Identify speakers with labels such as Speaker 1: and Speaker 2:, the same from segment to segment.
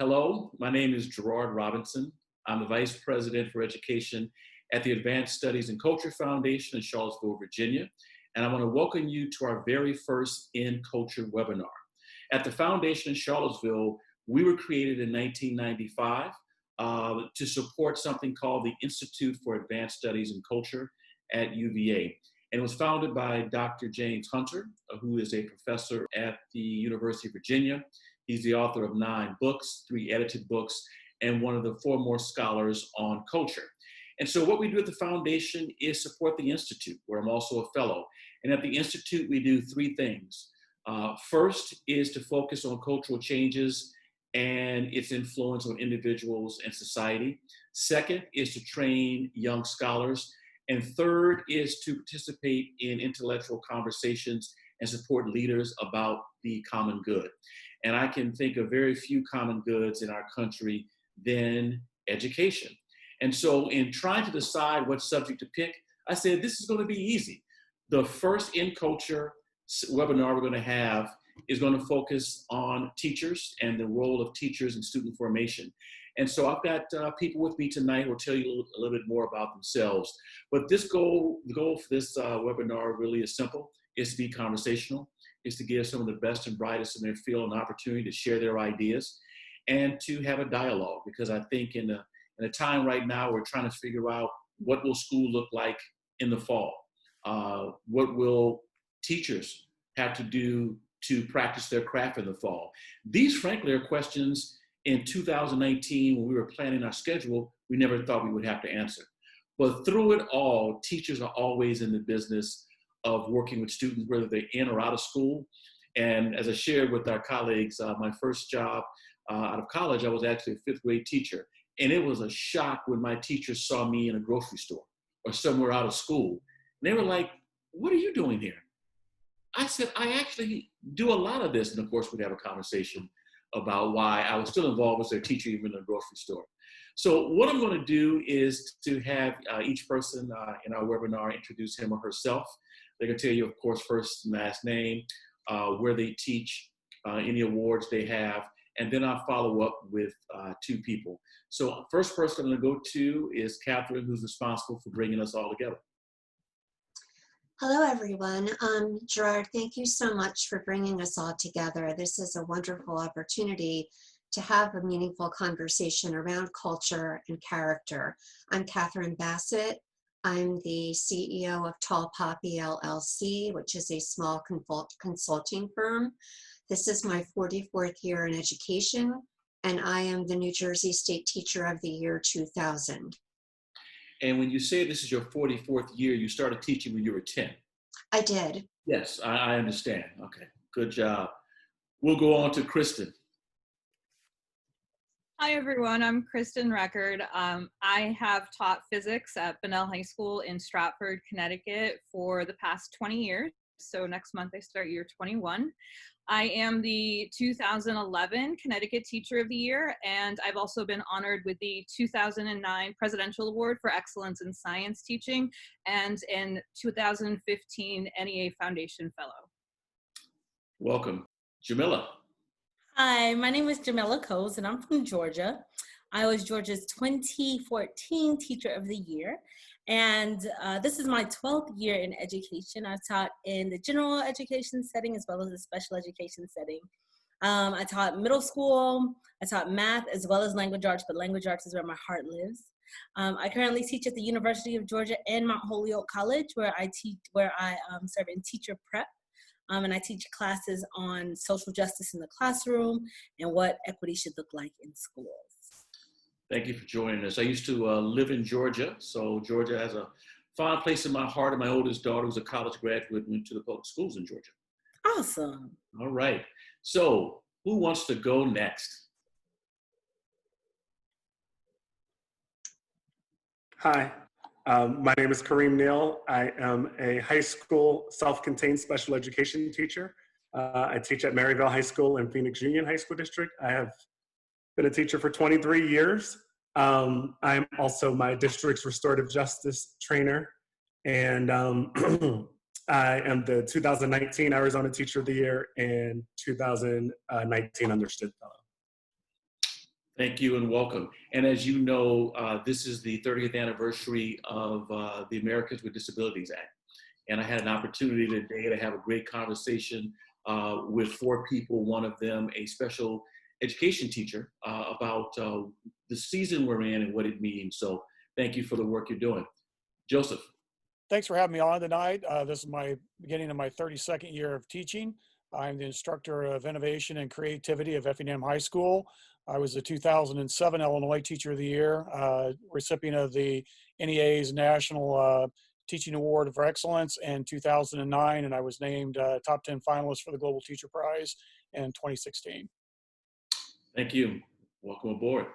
Speaker 1: Hello, my name is Gerard Robinson. I'm the Vice President for Education at the Advanced Studies and Culture Foundation in Charlottesville, Virginia. And I want to welcome you to our very first In Culture webinar. At the foundation in Charlottesville, we were created in 1995 to support something called the Institute for Advanced Studies and Culture at UVA. And it was founded by Dr. James Hunter, who is a professor at the University of Virginia. He's the author of 9 books, 3 edited books, and one of the foremost scholars on culture. And so what we do at the foundation is support the Institute, where I'm also a fellow. And at the Institute, we do 3 things. First is to focus on cultural changes and its influence on individuals and society. Second is to train young scholars. And third is to participate in intellectual conversations and support leaders about the common good. And I can think of very few common goods in our country than education. And so in trying to decide what subject to pick, I said, this is going to be easy. The first In Culture webinar we're going to have is going to focus on teachers and the role of teachers in student formation. And so I've got people with me tonight who will tell you a little bit more about themselves. But the goal for this webinar really is simple. It's to be conversational. Is to give some of the best and brightest in their field an opportunity to share their ideas and to have a dialogue. Because I think in a time right now, we're trying to figure out what will school look like in the fall? What will teachers have to do to practice their craft in the fall? These, frankly, are questions in 2019, when we were planning our schedule, we never thought we would have to answer. But through it all, teachers are always in the business of working with students, whether they're in or out of school. And as I shared with our colleagues, my first job out of college, I was actually a 5th grade teacher. And it was a shock when my teachers saw me in a grocery store or somewhere out of school. And they were like, what are you doing here? I said, I actually do a lot of this. And of course, we'd have a conversation about why I was still involved as their teacher, even in a grocery store. So what I'm going to do is to have each person in our webinar introduce him or herself. They can tell you, of course, first and last name, where they teach, any awards they have, and then I'll follow up with 2 people. So first person I'm going to go to is Katherine, who's responsible for bringing us all together.
Speaker 2: Hello, everyone. Gerard, thank you so much for bringing us all together. This is a wonderful opportunity to have a meaningful conversation around culture and character. I'm Katherine Bassett. I'm the CEO of Tall Poppy LLC, which is a small consulting firm. This is my 44th year in education, and I am the New Jersey State Teacher of the Year 2000.
Speaker 1: And when you say this is your 44th year, you started teaching when you were 10.
Speaker 2: I did.
Speaker 1: Yes, I understand. Okay, good job. We'll go on to Kristen.
Speaker 3: Hi, everyone. I'm Kristen Record. I have taught physics at Bunnell High School in Stratford, Connecticut for the past 20 years. So next month I start year 21. I am the 2011 Connecticut Teacher of the Year, and I've also been honored with the 2009 Presidential Award for Excellence in Science Teaching and in 2015 NEA Foundation Fellow.
Speaker 1: Welcome. Jemelleh.
Speaker 4: Hi, my name is Jemelleh Coes, and I'm from Georgia. I was Georgia's 2014 Teacher of the Year, and this is my 12th year in education. I've taught in the general education setting as well as the special education setting. I taught middle school, I taught math as well as language arts, but language arts is where my heart lives. I currently teach at the University of Georgia and Mount Holyoke College, where I serve in teacher prep. And I teach classes on social justice in the classroom and what equity should look like in schools.
Speaker 1: Thank you for joining us. I used to live in Georgia, so Georgia has a fond place in my heart, and my oldest daughter was a college graduate, went to the public schools in Georgia.
Speaker 4: Awesome.
Speaker 1: All right. So who wants to go next?
Speaker 5: Hi, my name is Kareem Neal. I am a high school self-contained special education teacher. I teach at Maryville High School and Phoenix Union High School District. I have been a teacher for 23 years. I'm also my district's restorative justice trainer. And I am the 2019 Arizona Teacher of the Year and 2019 Understood Fellow.
Speaker 1: Thank you and welcome. And as you know, this is the 30th anniversary of the Americans with Disabilities Act. And I had an opportunity today to have a great conversation with 4 people, one of them a special education teacher, about the season we're in and what it means. So thank you for the work you're doing. Joseph.
Speaker 6: Thanks for having me on tonight. This is my beginning of my 32nd year of teaching. I'm the instructor of innovation and creativity of Effingham High School. I was the 2007 Illinois Teacher of the Year, recipient of the NEA's National Teaching Award for Excellence in 2009, and I was named top 10 finalist for the Global Teacher Prize in 2016.
Speaker 1: Thank you. Welcome aboard.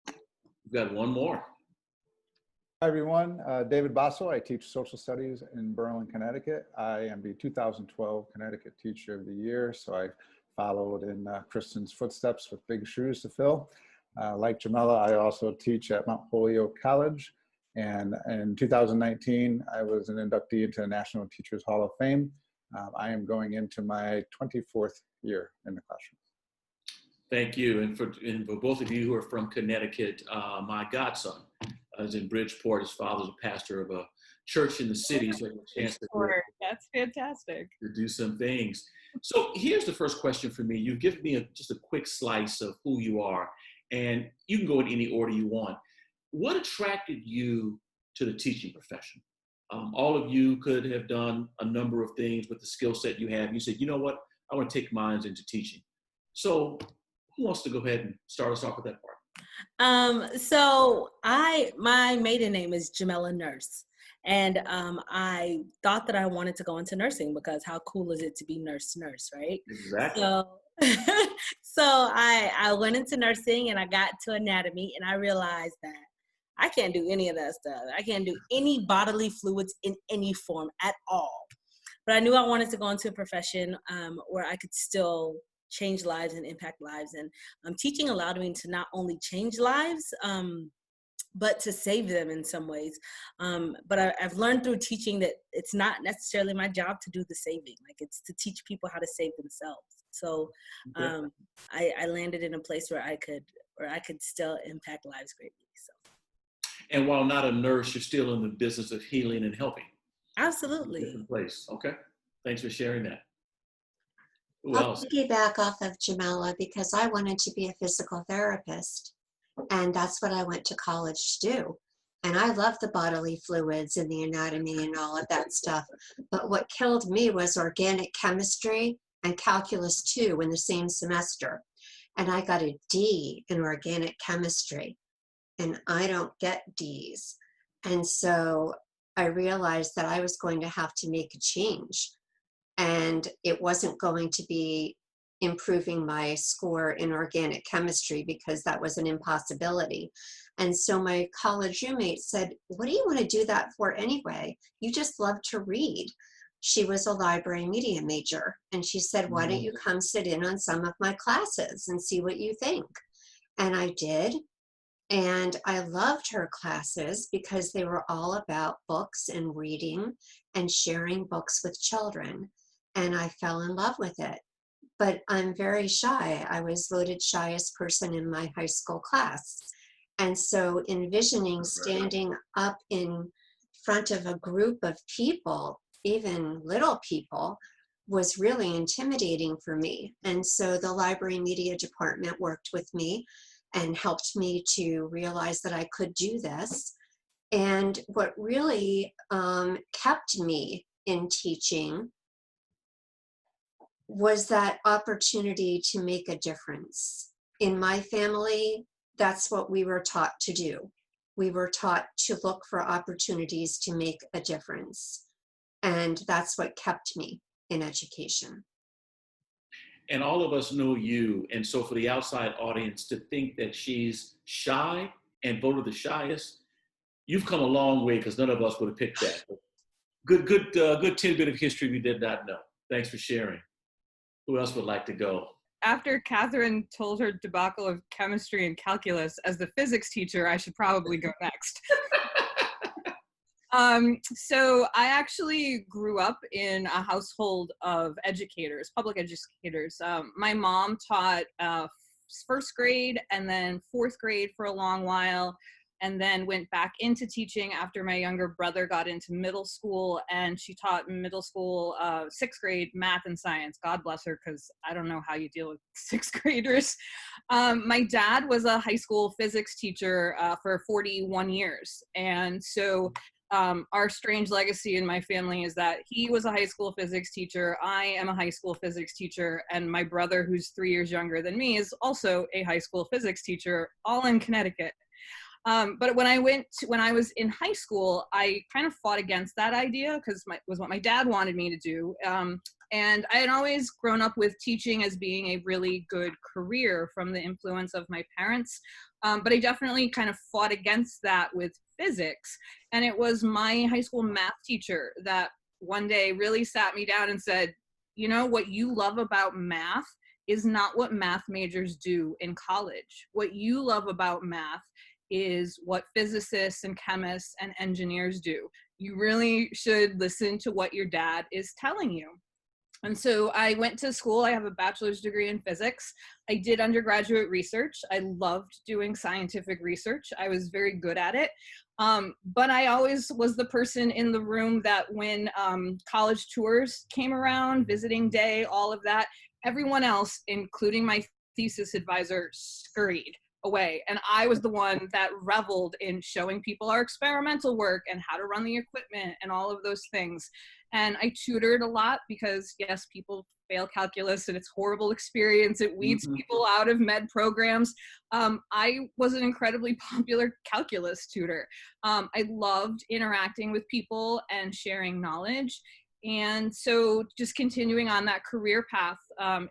Speaker 1: We've got one more.
Speaker 7: Hi everyone, David Bosso. I teach social studies in Berlin, Connecticut. I am the 2012 Connecticut Teacher of the Year, so I followed in Kristen's footsteps with big shoes to fill. Like Jemelleh, I also teach at Mount Holyoke College, and in 2019, I was an inductee into the National Teachers Hall of Fame. I am going into my 24th year in the classroom.
Speaker 1: Thank you. And for both of you who are from Connecticut, my godson is in Bridgeport. His father's a pastor of a church in the city, so I have a chance
Speaker 3: That's fantastic.
Speaker 1: to do some things. So here's the first question for me. You've given me just a quick slice of who you are, and you can go in any order you want. What attracted you to the teaching profession? All of you could have done a number of things with the skill set you have. You said, you know what, I want to take mine into teaching. So who wants to go ahead and start us off with that part?
Speaker 4: So my maiden name is Jemelleh Nurse. And I thought that I wanted to go into nursing because how cool is it to be nurse, right?
Speaker 1: Exactly.
Speaker 4: So I went into nursing and I got to anatomy and I realized that I can't do any of that stuff. I can't do any bodily fluids in any form at all. But I knew I wanted to go into a profession where I could still change lives and impact lives. And teaching allowed me to not only change lives, but to save them in some ways. But I've learned through teaching that it's not necessarily my job to do the saving. Like, it's to teach people how to save themselves. So I landed in a place where I could still impact lives greatly. So.
Speaker 1: And while not a nurse, you're still in the business of healing and helping.
Speaker 4: Absolutely.
Speaker 1: Different place. Okay. Thanks for sharing that. Who
Speaker 2: I'll
Speaker 1: else?
Speaker 2: piggyback off of Jemelleh because I wanted to be a physical therapist, and that's what I went to college to do. And I love the bodily fluids and the anatomy and all of that stuff. But what killed me was organic chemistry and calculus 2 in the same semester. And I got a D in organic chemistry, and I don't get Ds. And so I realized that I was going to have to make a change. And it wasn't going to be improving my score in organic chemistry because that was an impossibility. And so my college roommate said, what do you want to do that for anyway? You just love to read. She was a library media major. And she said, why don't you come sit in on some of my classes and see what you think? And I did. And I loved her classes because they were all about books and reading and sharing books with children. And I fell in love with it. But I'm very shy. I was voted shyest person in my high school class. And so envisioning standing up in front of a group of people, even little people, was really intimidating for me. And so the library media department worked with me and helped me to realize that I could do this. And what really kept me in teaching was that opportunity to make a difference. In my family, that's what we were taught to do. We were taught to look for opportunities to make a difference. And that's what kept me in education.
Speaker 1: And all of us know you. And so for the outside audience to think that she's shy and voted the shyest, you've come a long way because none of us would have picked that. Good tidbit of history we did not know. Thanks for sharing. Who else would like to go?
Speaker 3: After Katherine told her debacle of chemistry and calculus, as the physics teacher, I should probably go next. So I actually grew up in a household of educators, public educators. My mom taught first grade and then fourth grade for a long while, and then went back into teaching after my younger brother got into middle school, and she taught middle school, sixth grade math and science. God bless her, because I don't know how you deal with sixth graders. My dad was a high school physics teacher for 41 years. And so our strange legacy in my family is that he was a high school physics teacher. I am a high school physics teacher. And my brother, who's 3 years younger than me, is also a high school physics teacher, all in Connecticut. But when I was in high school, I kind of fought against that idea because it was what my dad wanted me to do. And I had always grown up with teaching as being a really good career from the influence of my parents. But I definitely kind of fought against that with physics. And it was my high school math teacher that one day really sat me down and said, you know, what you love about math is not what math majors do in college. What you love about math is what physicists and chemists and engineers do. You really should listen to what your dad is telling you. And so I went to school. I have a bachelor's degree in physics. I did undergraduate research. I loved doing scientific research. I was very good at it. But I always was the person in the room that when college tours came around, visiting day, all of that, everyone else, including my thesis advisor, scurried away. And I was the one that reveled in showing people our experimental work and how to run the equipment and all of those things. And I tutored a lot because, yes, people fail calculus and it's a horrible experience. It weeds people out of med programs. I was an incredibly popular calculus tutor. I loved interacting with people and sharing knowledge. And so just continuing on that career path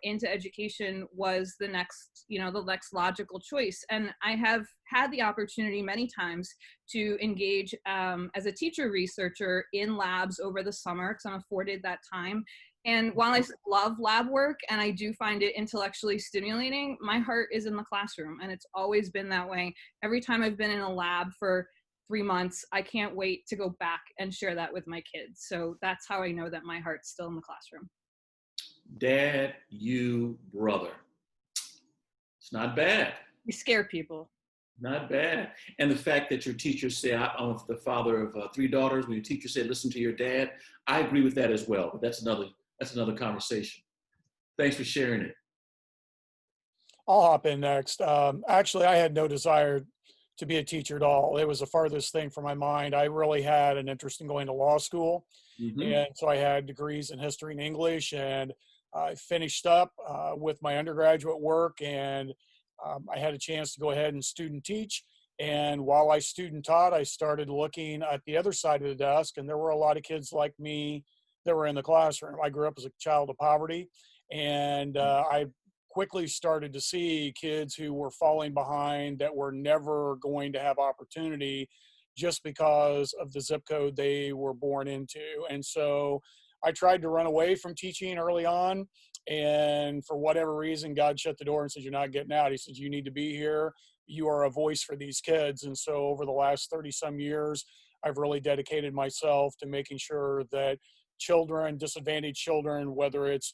Speaker 3: into education was the next logical choice. And I have had the opportunity many times to engage as a teacher researcher in labs over the summer because I'm afforded that time. And while I love lab work and I do find it intellectually stimulating, my heart is in the classroom, and it's always been that way. Every time I've been in a lab for 3 months, I can't wait to go back and share that with my kids. So that's how I know that my heart's still in the classroom.
Speaker 1: Dad, you, brother. It's not bad.
Speaker 3: You scare people.
Speaker 1: Not bad. And the fact that your teachers say, I'm the father of 3 daughters, when your teacher said, listen to your dad, I agree with that as well. But that's another conversation. Thanks for sharing it.
Speaker 6: I'll hop in next. Actually, I had no desire to be a teacher at all. It was the farthest thing from my mind. I really had an interest in going to law school. And so I had degrees in history and English, and I finished up with my undergraduate work, and I had a chance to go ahead and student teach. And while I student taught, I started looking at the other side of the desk, and there were a lot of kids like me that were in the classroom. I grew up as a child of poverty, and I quickly started to see kids who were falling behind that were never going to have opportunity just because of the zip code they were born into. And so I tried to run away from teaching early on, and for whatever reason, God shut the door and said, you're not getting out. He said, you need to be here. You are a voice for these kids. And so over the last 30 some years, I've really dedicated myself to making sure that children, disadvantaged children, whether it's,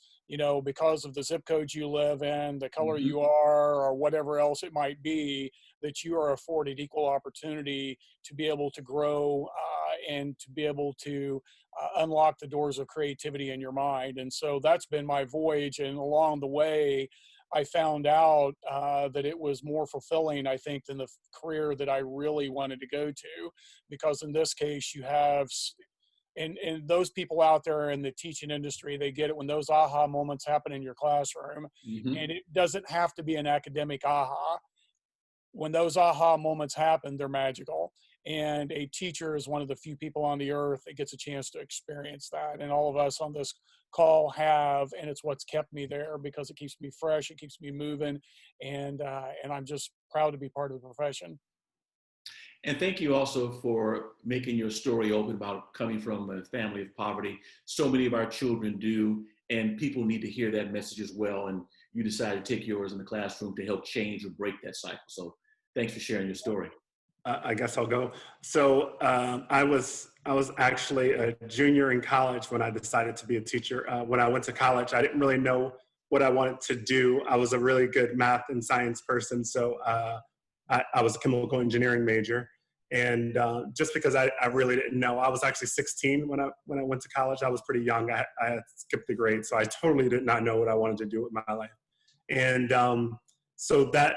Speaker 6: because of the zip code you live in, the color you are, or whatever else it might be, that you are afforded equal opportunity to be able to grow and to be able to unlock the doors of creativity in your mind. And so that's been my voyage. And along the way, I found out that it was more fulfilling, I think, than the career that I really wanted to go to, because in this case, you have and those people out there in the teaching industry, they get it when those aha moments happen in your classroom. And it doesn't have to be an academic aha. When those aha moments happen, they're magical. And a teacher is one of the few people on the earth that gets a chance to experience that. And all of us on this call have, and it's what's kept me there because it keeps me fresh, it keeps me moving. And I'm just proud to be part of the profession.
Speaker 1: And thank you also for making your story open about coming from a family of poverty. So many of our children do, and people need to hear that message as well. And you decided to take yours in the classroom to help change or break that cycle. So thanks for sharing your story.
Speaker 5: I guess I'll go. So I was actually a junior in college when I decided to be a teacher. When I went to college, I didn't really know what I wanted to do. I was a really good math and science person, so I was a chemical engineering major. And just because I really didn't know, I was actually 16 when I went to college. I was pretty young. I had skipped the grade, so I totally did not know what I wanted to do with my life. And so that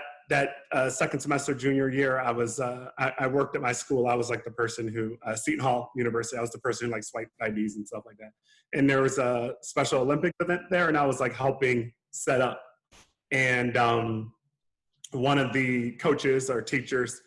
Speaker 5: second semester junior year, I worked at my school. I was like the person who Seton Hall University. I was the person who like swiped IDs and stuff like that. And there was a Special Olympic event there, and I was like helping set up. And one of the coaches or teachers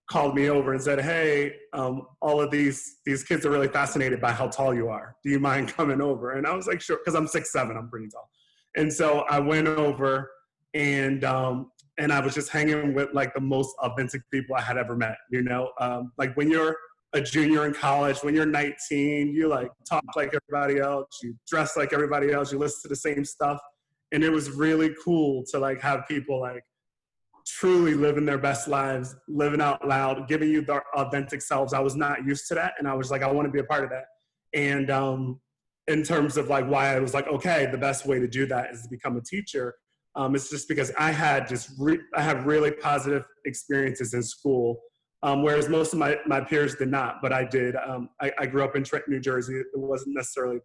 Speaker 5: called me over and said, "Hey, all of these kids are really fascinated by how tall you are. Do you mind coming over?" And I was like, "Sure," because I'm 6'7", I'm pretty tall. And so I went over, and I was just hanging with like the most authentic people I had ever met. You know, like when you're a junior in college, when you're 19, you like talk like everybody else, you dress like everybody else, you listen to the same stuff, and it was really cool to like have people like truly living their best lives, living out loud, giving you their authentic selves. I was not used to that, and I was like, I want to be a part of that. And in terms of like why I was like, okay, the best way to do that is to become a teacher. It's just because I had I have really positive experiences in school, whereas most of my peers did not. But I did. I grew up in Trenton, New Jersey. It wasn't necessarily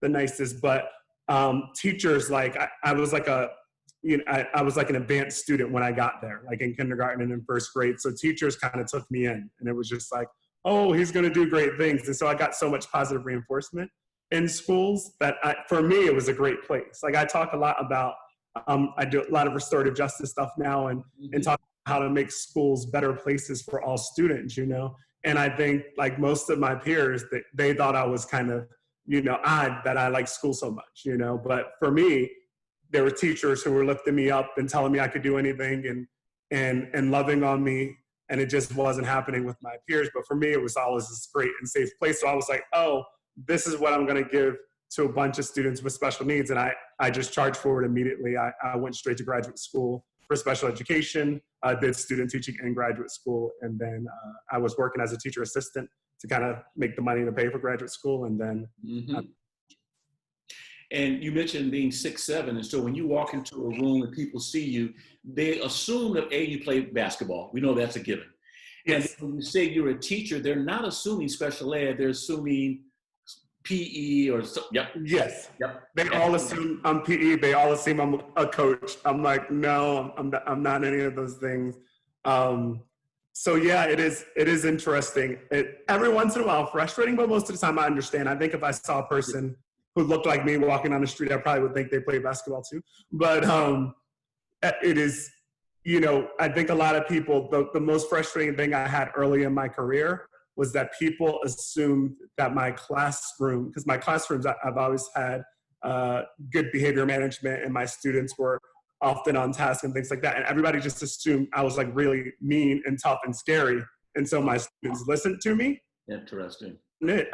Speaker 5: the nicest, but teachers, like I was like I was like an advanced student when I got there, like in kindergarten and in first grade. So teachers kind of took me in, and it was just like, oh, he's going to do great things. And so I got so much positive reinforcement in schools that for me, it was a great place. Like I talk a lot about, I do a lot of restorative justice stuff now and talk about how to make schools better places for all students, you know? And I think like most of my peers, they thought I was kind of, you know, odd that I like school so much, you know? But for me, there were teachers who were lifting me up and telling me I could do anything and loving on me. And it just wasn't happening with my peers. But for me, it was always this great and safe place. So I was like, oh, this is what I'm going to give to a bunch of students with special needs. And I just charged forward immediately. I went straight to graduate school for special education. I did student teaching in graduate school. And then I was working as a teacher assistant to kind of make the money to pay for graduate school. And then
Speaker 1: and you mentioned being 6'7", and so when you walk into a room and people see you, they assume that you play basketball. We know that's a given.
Speaker 5: Yes.
Speaker 1: And when you say you're a teacher, they're not assuming special ed. They're assuming PE or yep.
Speaker 5: Yes.
Speaker 1: Yep.
Speaker 5: They all assume I'm PE. They all assume I'm a coach. I'm like, no, I'm not any of those things. So yeah, it is interesting. Every once in a while, frustrating, but most of the time I understand. I think if I saw a person who looked like me walking down the street, I probably would think they play basketball too. But it is, you know, I think a lot of people, the most frustrating thing I had early in my career was that people assumed that my classroom, because my classrooms, I've always had good behavior management and my students were often on task and things like that. And everybody just assumed I was like really mean and tough and scary. And so my students listened to me.
Speaker 1: Interesting.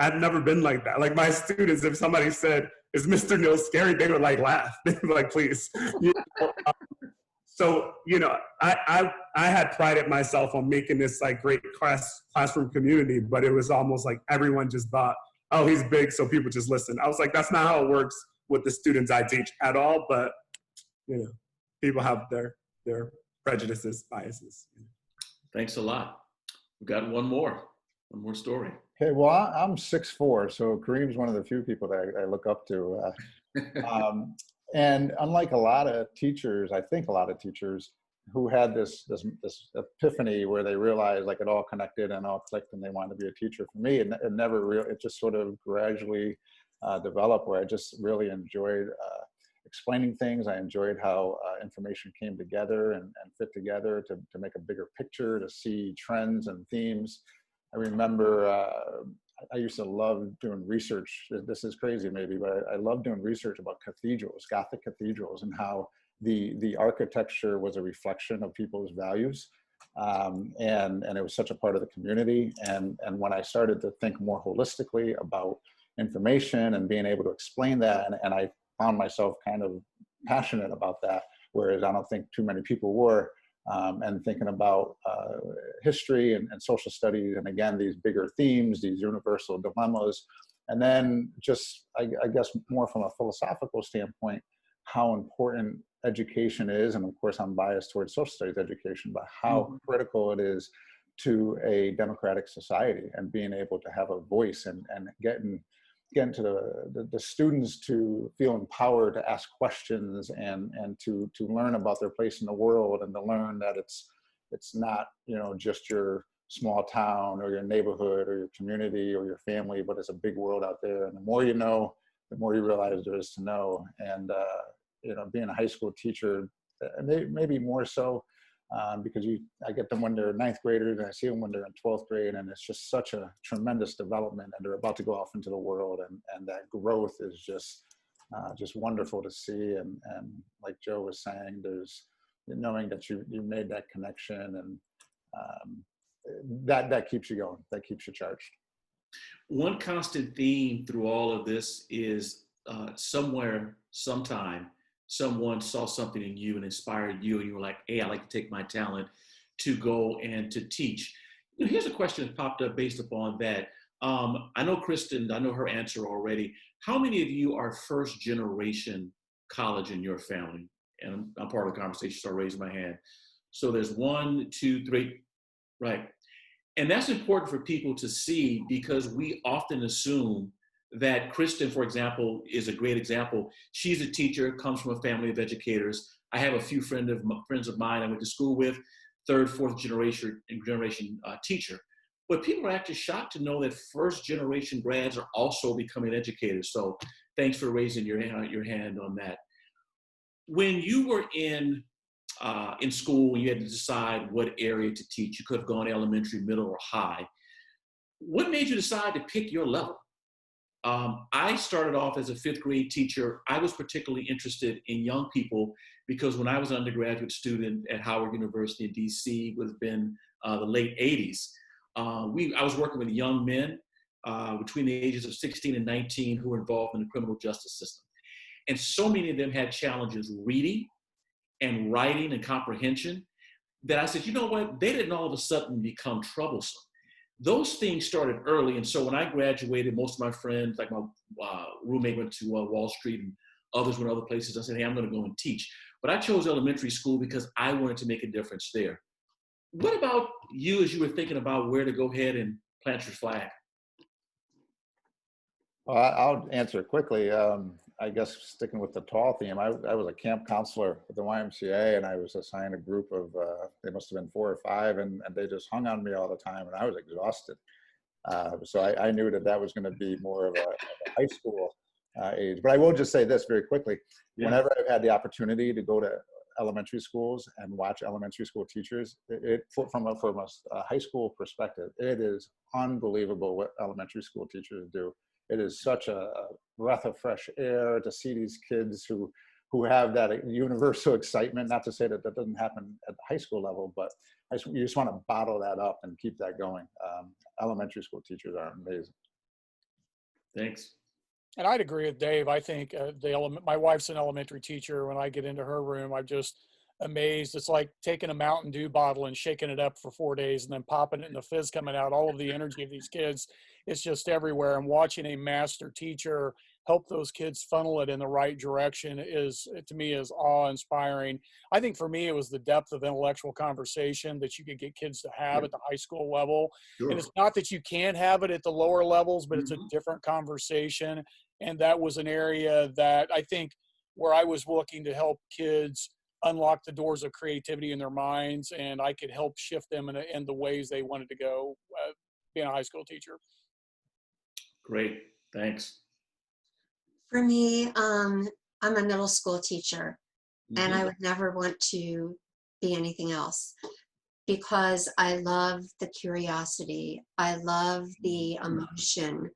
Speaker 5: I've never been like that. Like my students, if somebody said, "Is Mr. Neal scary?" they would like laugh. They would like, "Please." You know? So, you know, I had prided myself on making this like great classroom community, but it was almost like everyone just thought, "Oh, he's big, so people just listen." I was like, that's not how it works with the students I teach at all. But you know, people have their prejudices, biases.
Speaker 1: Thanks a lot. We've got one more story.
Speaker 7: Okay, well, I'm 6'4", so Kareem's one of the few people that I look up to. And unlike a lot of teachers, I think a lot of teachers who had this epiphany where they realized like it all connected and all clicked and they wanted to be a teacher. For me, it just sort of gradually developed where I just really enjoyed explaining things. I enjoyed how information came together and fit together to make a bigger picture, to see trends and themes. I remember I used to love doing research. This is crazy maybe, but I love doing research about cathedrals, Gothic cathedrals, and how the architecture was a reflection of people's values. And it was such a part of the community. And when I started to think more holistically about information and being able to explain that, and I found myself kind of passionate about that, whereas I don't think too many people were. And thinking about history and social studies, and again, these bigger themes, these universal dilemmas. And then just, I guess more from a philosophical standpoint, how important education is. And of course, I'm biased towards social studies education, but how critical it is to a democratic society and being able to have a voice and getting to the students to feel empowered to ask questions and to learn about their place in the world, and to learn that it's not, you know, just your small town or your neighborhood or your community or your family, but it's a big world out there. And the more you know, the more you realize there is to know. And you know, being a high school teacher, maybe more so, because I get them when they're ninth graders, and I see them when they're in 12th grade, and it's just such a tremendous development, and they're about to go off into the world, and that growth is just wonderful to see. And like Joe was saying, there's knowing that you made that connection, and that keeps you going, that keeps you charged.
Speaker 1: One constant theme through all of this is somewhere, sometime, someone saw something in you and inspired you, and you were like, hey, I like to take my talent to go and to teach. You know, here's a question that popped up based upon that. I know Kristen, I know her answer already. How many of you are first generation college in your family? And I'm part of the conversation, so I raise my hand. So there's 1, 2, 3, right? And that's important for people to see, because we often assume that Kristen, for example, is a great example. She's a teacher, comes from a family of educators. I have a few friends of mine I went to school with, 3rd, 4th generation teacher. But people are actually shocked to know that first generation grads are also becoming educators. So thanks for raising your hand on that. When you were in school, when you had to decide what area to teach, you could have gone elementary, middle, or high. What made you decide to pick your level? I started off as a 5th grade teacher. I was particularly interested in young people because when I was an undergraduate student at Howard University in DC, would have been the late 80s, I was working with young men between the ages of 16 and 19 who were involved in the criminal justice system. And so many of them had challenges reading and writing and comprehension that I said, you know what, they didn't all of a sudden become troublesome. Those things started early. And so when I graduated, most of my friends, like my roommate went to Wall Street and others went other places. I said, hey, I'm going to go and teach. But I chose elementary school because I wanted to make a difference there. What about you as you were thinking about where to go ahead and plant your flag?
Speaker 7: Well, I'll answer quickly. I guess sticking with the tall theme, I was a camp counselor at the YMCA, and I was assigned a group of, they must have been 4 or 5, and they just hung on me all the time, and I was exhausted. So I knew that was going to be more of a high school age. But I will just say this very quickly. Yeah. Whenever I've had the opportunity to go to elementary schools and watch elementary school teachers, from a high school perspective, it is unbelievable what elementary school teachers do. It is such a breath of fresh air to see these kids who have that universal excitement. Not to say that that doesn't happen at the high school level, but you just want to bottle that up and keep that going. Elementary school teachers are amazing.
Speaker 1: Thanks.
Speaker 6: And I'd agree with Dave. I think my wife's an elementary teacher. When I get into her room, I'm just amazed. It's like taking a Mountain Dew bottle and shaking it up for 4 days and then popping it and the fizz coming out. All of the energy of these kids, it's just everywhere. And watching a master teacher help those kids funnel it in the right direction is, to me, is awe-inspiring. I think for me, it was the depth of intellectual conversation that you could get kids to have at the high school level. Sure. And it's not that you can't have it at the lower levels, but it's a different conversation. And that was an area that I think where I was looking to help kids unlock the doors of creativity in their minds, and I could help shift them in the ways they wanted to go, being a high school teacher.
Speaker 1: Great, thanks.
Speaker 2: For me, I'm a middle school teacher, and I would never want to be anything else because I love the curiosity. I love the emotion.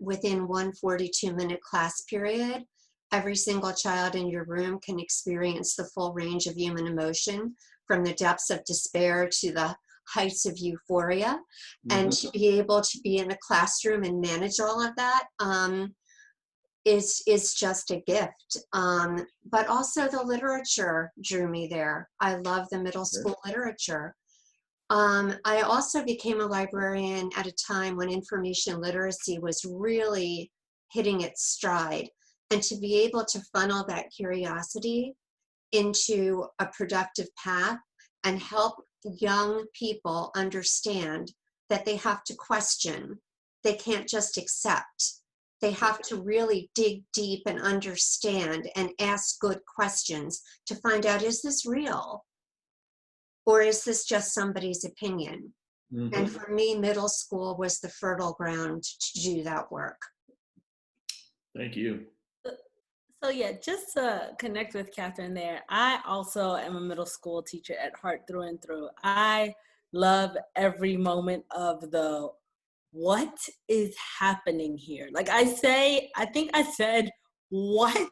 Speaker 2: Within one 42-minute class period, every single child in your room can experience the full range of human emotion, from the depths of despair to the heights of euphoria. And to be able to be in a classroom and manage all of that is just a gift. But also the literature drew me there. I love the middle school literature. I also became a librarian at a time when information literacy was really hitting its stride. and to be able to funnel that curiosity into a productive path and help young people understand that they have to question. They can't just accept. They have to really dig deep and understand and ask good questions to find out, is this real? Or is this just somebody's opinion?
Speaker 1: Mm-hmm.
Speaker 2: And for me, middle school was the fertile ground to do that work.
Speaker 1: Thank you.
Speaker 4: So yeah, just to connect with Katherine there, I also am a middle school teacher at heart through and through. I love every moment of the what is happening here. Like I think I said, what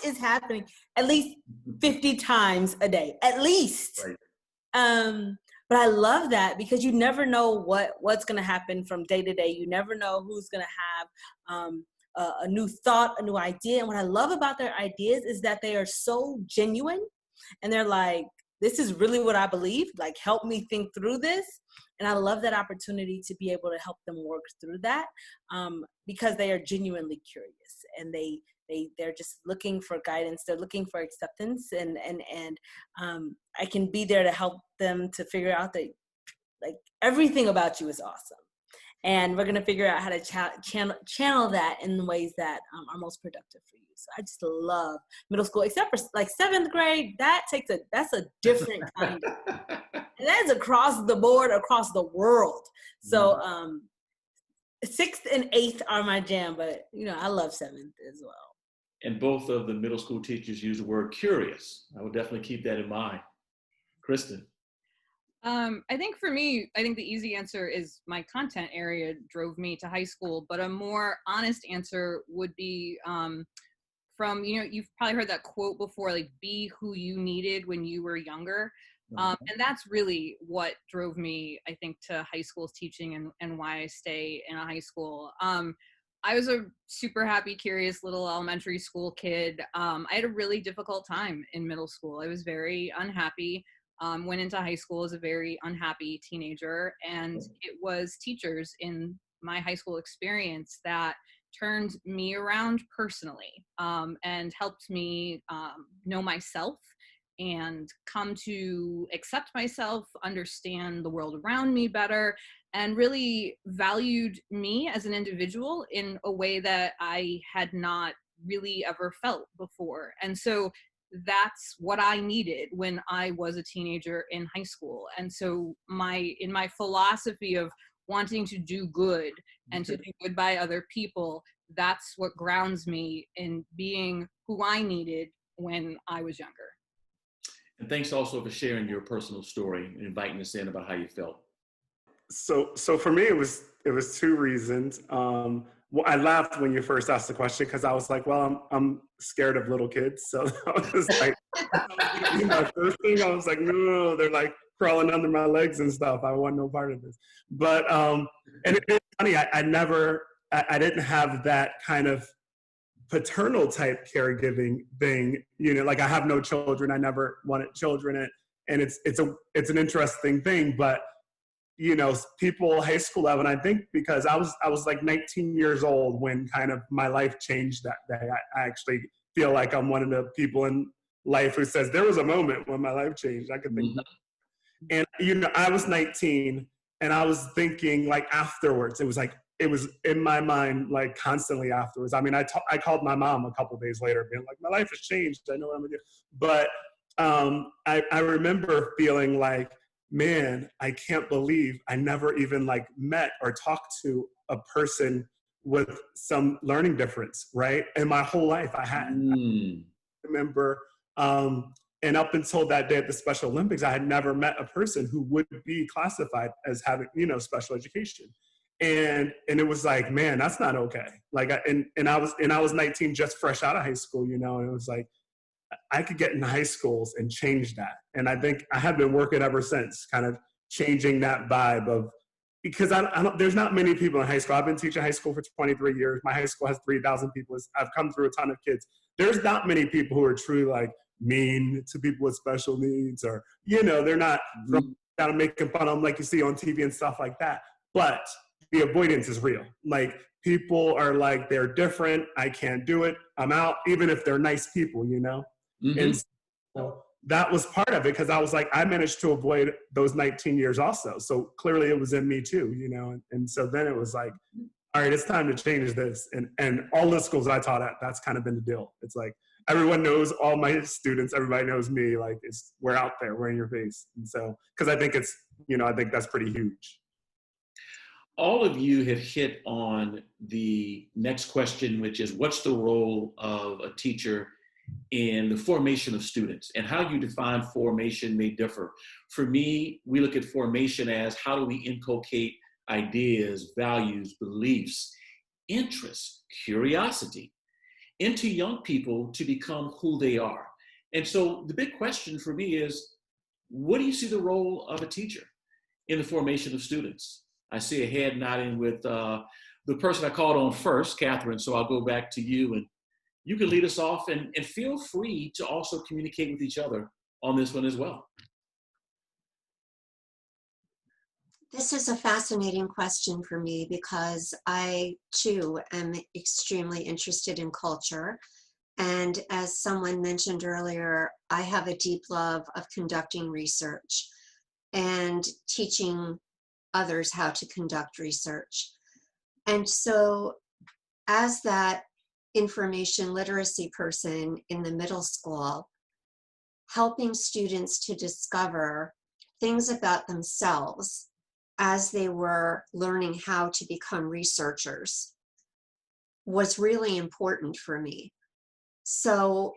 Speaker 4: is happening at least 50 times a day, at least.
Speaker 1: Right.
Speaker 4: But I love that because you never know what's going to happen from day to day. You never know who's going to have a new thought, a new idea. And what I love about their ideas is that they are so genuine, and they're like, this is really what I believe, like help me think through this. And I love that opportunity to be able to help them work through that, because they are genuinely curious, and they're just looking for guidance. They're looking for acceptance, and I can be there to help them to figure out that like everything about you is awesome. And we're going to figure out how to channel that in ways that are most productive for you. So I just love middle school, except for like 7th grade. That's a different kind of, and that's across the board, across the world. So 6th and 8th are my jam, but I love 7th as well.
Speaker 1: And both of the middle school teachers use the word curious. I would definitely keep that in mind. Kristen.
Speaker 3: I think for me, I think the easy answer is my content area drove me to high school, but a more honest answer would be from, you've probably heard that quote before, like, be who you needed when you were younger. And that's really what drove me, I think, to high school's teaching and why I stay in a high school. I was a super happy, curious little elementary school kid. I had a really difficult time in middle school. I was very unhappy. Went into high school as a very unhappy teenager, and it was teachers in my high school experience that turned me around personally, and helped me know myself and come to accept myself, understand the world around me better, and really valued me as an individual in a way that I had not really ever felt before. And so that's what I needed when I was a teenager in high school. And so in my philosophy of wanting to do good and to do good by other people, that's what grounds me in being who I needed when I was younger.
Speaker 1: And thanks also for sharing your personal story and inviting us in about how you felt.
Speaker 5: So for me, it was 2 reasons. Well, I laughed when you first asked the question because I was like, well, I'm scared of little kids. So I was like, first thing, I was like, no, they're like crawling under my legs and stuff. I want no part of this. But, and it's funny, I didn't have that kind of paternal type caregiving thing. Like I have no children. I never wanted children. And it's an interesting thing, but people high school level, and I think because I was like 19 years old when kind of my life changed that day. I actually feel like I'm one of the people in life who says there was a moment when my life changed. I could think that. And I was 19 and I was thinking like afterwards, it was in my mind like constantly afterwards. I mean, I called my mom a couple of days later being like, my life has changed. I know what I'm gonna do. But I remember feeling like, man, I can't believe I never even like met or talked to a person with some learning difference, right? And my whole life I hadn't. I remember, and up until that day at the Special Olympics, I had never met a person who would be classified as having, special education. And it was like, man, that's not okay. Like, I was 19, just fresh out of high school, and it was like, I could get in high schools and change that. And I think I have been working ever since, kind of changing that vibe of, because there's not many people in high school. I've been teaching high school for 23 years. My high school has 3,000 people. I've come through a ton of kids. There's not many people who are truly like mean to people with special needs, or, they're not throwing down and making fun of them like you see on TV and stuff like that. But the avoidance is real. Like people are like, they're different, I can't do it, I'm out, even if they're nice people, you know? And so that was part of it, because I was like, I managed to avoid those 19 years also. So clearly it was in me too, you know? And so then it was like, all right, it's time to change this. And all the schools I taught at, that's kind of been the deal. It's like, everyone knows all my students, everybody knows me, like we're out there, we're in your face. And so, because I think it's, you know, I think that's pretty huge.
Speaker 1: All of you have hit on the next question, which is what's the role of a teacher in the formation of students? And how you define formation may differ. For me, we look at formation as how do we inculcate ideas, values, beliefs, interests, curiosity into young people to become who they are. And so the big question for me is, what do you see the role of a teacher in the formation of students? I see a head nodding with the person I called on first, Katherine, so I'll go back to you and you can lead us off, and feel free to also communicate with each other on this one as well.
Speaker 2: This is a fascinating question for me because I too am extremely interested in culture. And as someone mentioned earlier, I have a deep love of conducting research and teaching others how to conduct research. And so as that information literacy person in the middle school, helping students to discover things about themselves as they were learning how to become researchers was really important for me. So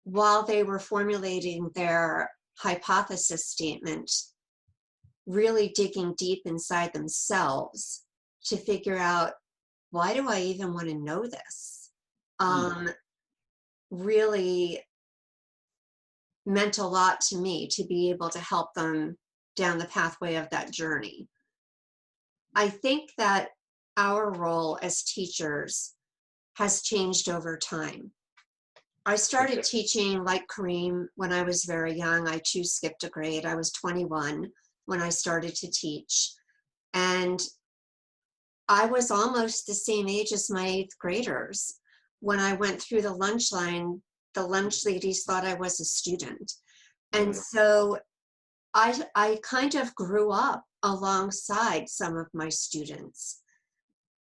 Speaker 2: while they were formulating their hypothesis statement, really digging deep inside themselves to figure out, why do I even want to know this? Really meant a lot to me to be able to help them down the pathway of that journey. I think that our role as teachers has changed over time. I started teaching like Kareem when I was very young. I too skipped a grade. I was 21 when I started to teach. And I was almost the same age as my 8th graders. When I went through the lunch line, the lunch ladies thought I was a student. And so I kind of grew up alongside some of my students.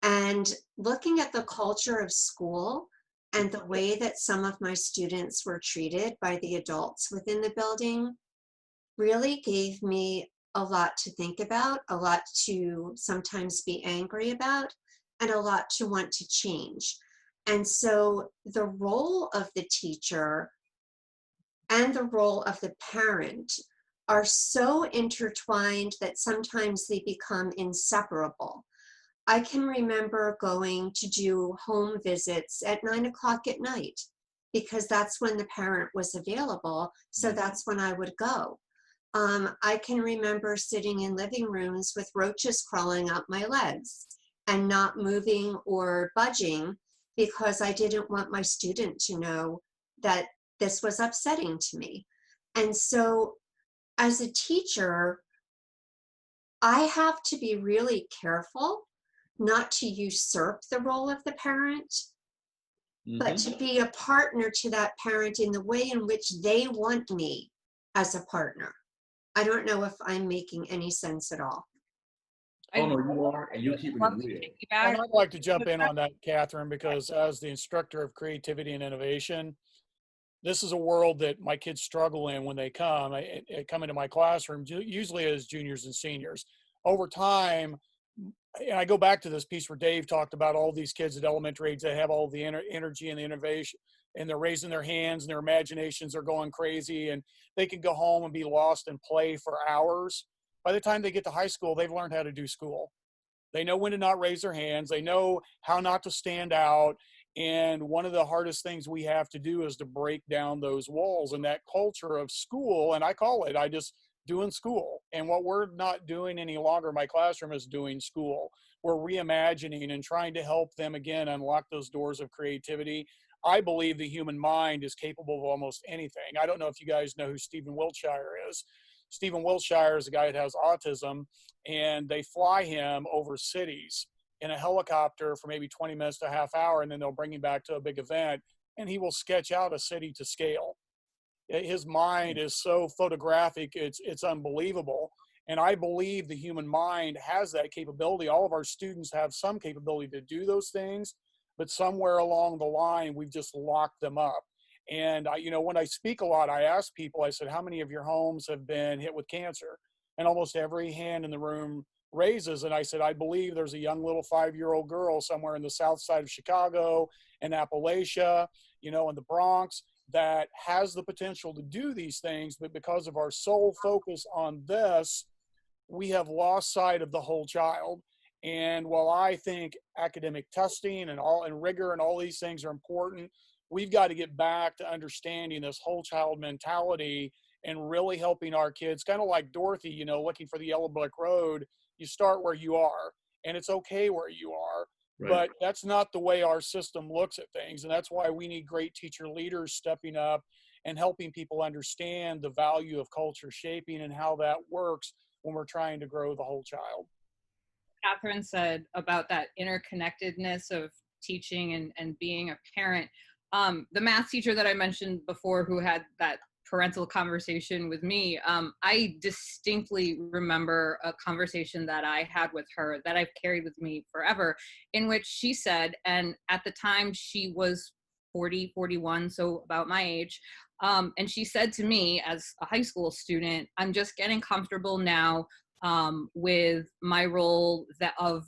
Speaker 2: And looking at the culture of school and the way that some of my students were treated by the adults within the building really gave me a lot to think about, a lot to sometimes be angry about, and a lot to want to change. And so the role of the teacher and the role of the parent are so intertwined that sometimes they become inseparable. I can remember going to do home visits at 9 o'clock at night because that's when the parent was available. So that's when I would go. I can remember sitting in living rooms with roaches crawling up my legs and not moving or budging because I didn't want my student to know that this was upsetting to me. And so as a teacher, I have to be really careful not to usurp the role of the parent, but to be a partner to that parent in the way in which they want me as a partner. I don't know if I'm making any sense at all.
Speaker 1: Oh, no, you are, and you're keeping it real.
Speaker 6: And I'd like to jump in on that, Katherine, because as the instructor of creativity and innovation, this is a world that my kids struggle in when they come. I come into my classroom, usually as juniors and seniors. Over time, and I go back to this piece where Dave talked about all these kids at elementary age that have all the energy and the innovation, and they're raising their hands and their imaginations are going crazy, and they can go home and be lost and play for hours. By the time they get to high school, they've learned how to do school. They know when to not raise their hands. They know how not to stand out. And one of the hardest things we have to do is to break down those walls and that culture of school. And I call it, I just doing school. And what we're not doing any longer in my classroom is doing school. We're reimagining and trying to help them, again, unlock those doors of creativity. I believe the human mind is capable of almost anything. I don't know if you guys know who Stephen Wiltshire is. Stephen Wiltshire is a guy that has autism, and they fly him over cities. in a helicopter for maybe 20 minutes to a half hour, and then they'll bring him back to a big event, and he will sketch out a city to scale. His mind is so photographic, it's unbelievable. And I believe the human mind has that capability. All of our students have some capability to do those things, but somewhere along the line, we've just locked them up. And when I speak a lot, I ask people, I said, how many of your homes have been hit with cancer? And almost every hand in the room raises. And I said, I believe there's a young little 5-year-old girl somewhere in the south side of Chicago, in Appalachia, in the Bronx, that has the potential to do these things, but because of our sole focus on this, we have lost sight of the whole child. And while I think academic testing and rigor and all these things are important, we've got to get back to understanding this whole child mentality and really helping our kids, kind of like Dorothy, looking for the yellow brick road. You start where you are, and it's okay where you are. Right. But that's not the way our system looks at things. And that's why we need great teacher leaders stepping up and helping people understand the value of culture shaping and how that works when we're trying to grow the whole child.
Speaker 3: Katherine said about that interconnectedness of teaching and being a parent. The math teacher that I mentioned before who had that parental conversation with me, I distinctly remember a conversation that I had with her that I've carried with me forever, in which she said, and at the time she was 40, 41, so about my age, and she said to me as a high school student, I'm just getting comfortable now with my role of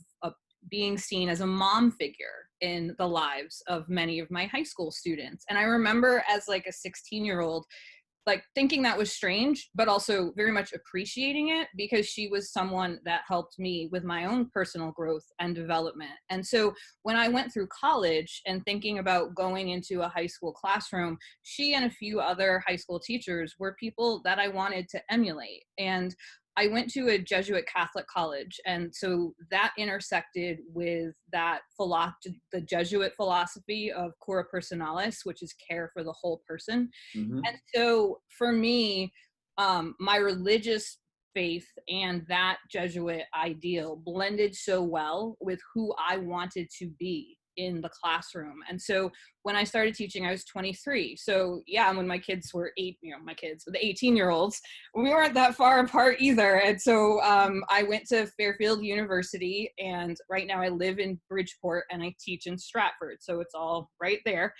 Speaker 3: being seen as a mom figure in the lives of many of my high school students. And I remember as like a 16-year-old, like thinking that was strange, but also very much appreciating it because she was someone that helped me with my own personal growth and development. And so when I went through college and thinking about going into a high school classroom, she and a few other high school teachers were people that I wanted to emulate. And I went to a Jesuit Catholic college, and so that intersected with that the Jesuit philosophy of cura personalis, which is care for the whole person. Mm-hmm. And so for me, my religious faith and that Jesuit ideal blended so well with who I wanted to be in the classroom. And so when I started teaching, I was 23. So yeah, when my kids were the 18-year-olds, we weren't that far apart either. And so I went to Fairfield University, and right now I live in Bridgeport and I teach in Stratford. So it's all right there.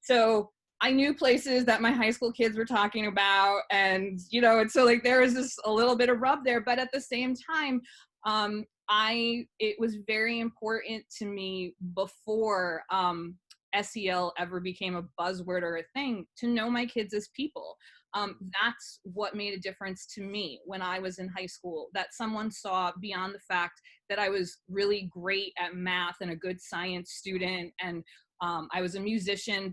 Speaker 3: So I knew places that my high school kids were talking about, and and so like there was just a little bit of rub there, but at the same time, it was very important to me before SEL ever became a buzzword or a thing to know my kids as people. That's what made a difference to me when I was in high school, that someone saw beyond the fact that I was really great at math and a good science student, and I was a musician,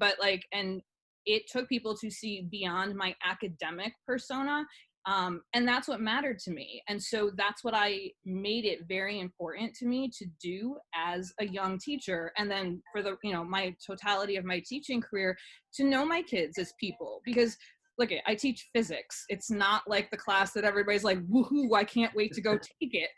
Speaker 3: and it took people to see beyond my academic persona. And that's what mattered to me. And so that's what I made it very important to me to do as a young teacher. And then for my totality of my teaching career, to know my kids as people, because look, I teach physics. It's not like the class that everybody's like, woohoo, I can't wait to go take it.